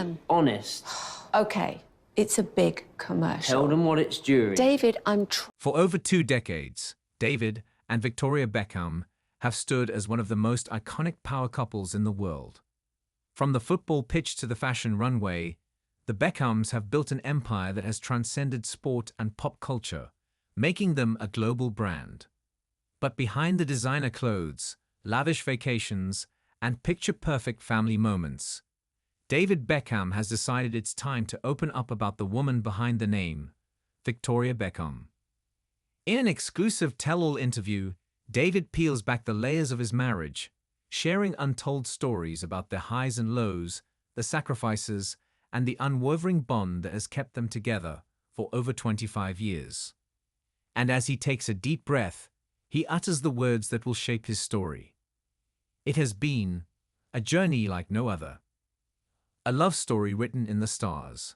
Beckham. Honest. Okay, it's a big commercial. Tell them what it's during. David, For over 2 decades, David and Victoria Beckham have stood as one of the most iconic power couples in the world. From the football pitch to the fashion runway, the Beckhams have built an empire that has transcended sport and pop culture, making them a global brand. But behind the designer clothes, lavish vacations, and picture-perfect family moments, David Beckham has decided it's time to open up about the woman behind the name, Victoria Beckham. In an exclusive tell-all interview, David peels back the layers of his marriage, sharing untold stories about their highs and lows, the sacrifices, and the unwavering bond that has kept them together for over 25 years. And as he takes a deep breath, he utters the words that will shape his story. It has been a journey like no other. A love story written in the stars.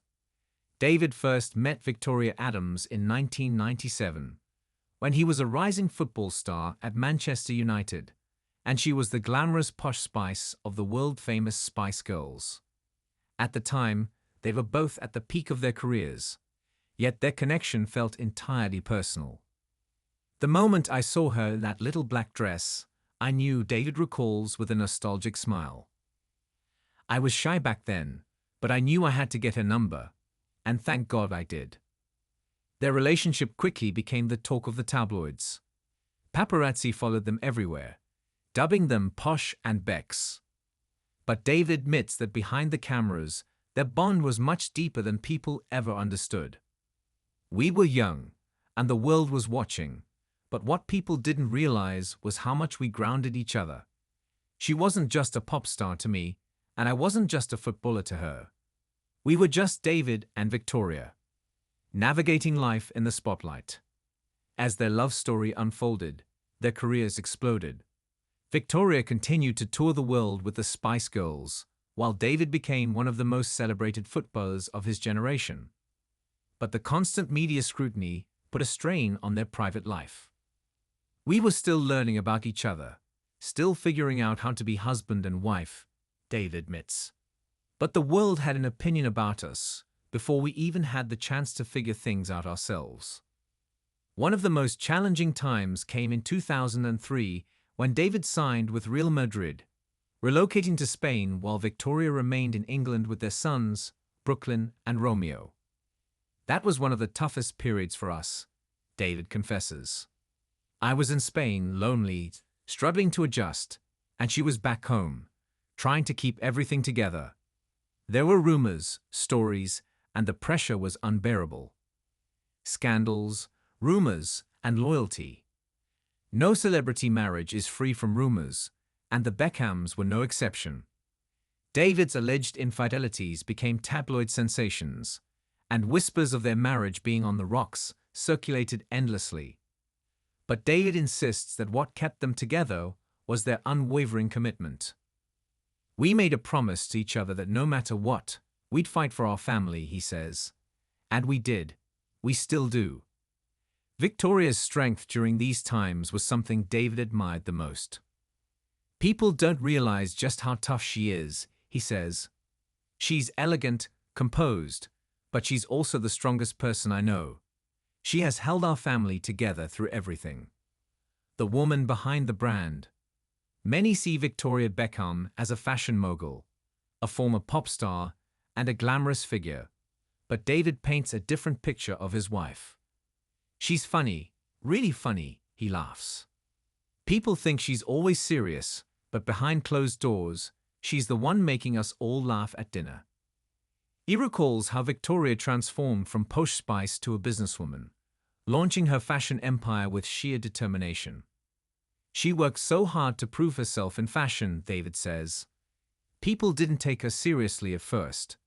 David first met Victoria Adams in 1997, when he was a rising football star at Manchester United, and she was the glamorous posh spice of the world-famous Spice Girls. At the time, they were both at the peak of their careers, yet their connection felt entirely personal. The moment I saw her in that little black dress, I knew, David recalls with a nostalgic smile. I was shy back then, but I knew I had to get her number, and thank God I did. Their relationship quickly became the talk of the tabloids. Paparazzi followed them everywhere, dubbing them Posh and Becks. But David admits that behind the cameras, their bond was much deeper than people ever understood. We were young, and the world was watching, but what people didn't realize was how much we grounded each other. She wasn't just a pop star to me, and I wasn't just a footballer to her. We were just David and Victoria, navigating life in the spotlight. As their love story unfolded, their careers exploded. Victoria continued to tour the world with the Spice Girls, while David became one of the most celebrated footballers of his generation. But the constant media scrutiny put a strain on their private life. We were still learning about each other, still figuring out how to be husband and wife, David admits. But the world had an opinion about us before we even had the chance to figure things out ourselves. One of the most challenging times came in 2003 when David signed with Real Madrid, relocating to Spain while Victoria remained in England with their sons, Brooklyn and Romeo. That was one of the toughest periods for us, David confesses. I was in Spain, lonely, struggling to adjust, and she was back home, trying to keep everything together. There were rumors, stories, and the pressure was unbearable. Scandals, rumors, and loyalty. No celebrity marriage is free from rumors, and the Beckhams were no exception. David's alleged infidelities became tabloid sensations, and whispers of their marriage being on the rocks circulated endlessly. But David insists that what kept them together was their unwavering commitment. We made a promise to each other that no matter what, we'd fight for our family, he says. And we did. We still do. Victoria's strength during these times was something David admired the most. People don't realize just how tough she is, he says. She's elegant, composed, but she's also the strongest person I know. She has held our family together through everything. The woman behind the brand. Many see Victoria Beckham as a fashion mogul, a former pop star, and a glamorous figure, but David paints a different picture of his wife. She's funny, really funny, he laughs. People think she's always serious, but behind closed doors, she's the one making us all laugh at dinner. He recalls how Victoria transformed from posh spice to a businesswoman, launching her fashion empire with sheer determination. She worked so hard to prove herself in fashion, David says. People didn't take her seriously at first.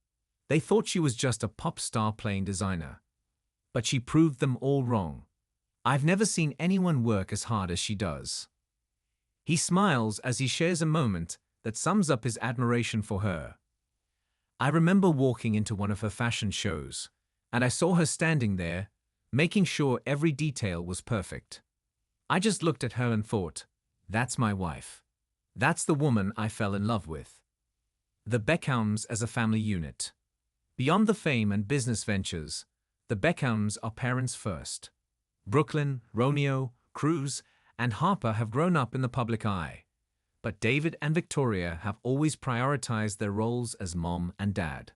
They thought she was just a pop star playing designer. But she proved them all wrong. I've never seen anyone work as hard as she does. He smiles as he shares a moment that sums up his admiration for her. I remember walking into one of her fashion shows, and I saw her standing there, making sure every detail was perfect. I just looked at her and thought, that's my wife. That's the woman I fell in love with. The Beckhams as a family unit. Beyond the fame and business ventures, the Beckhams are parents first. Brooklyn, Romeo, Cruz, and Harper have grown up in the public eye. But David and Victoria have always prioritized their roles as mom and dad.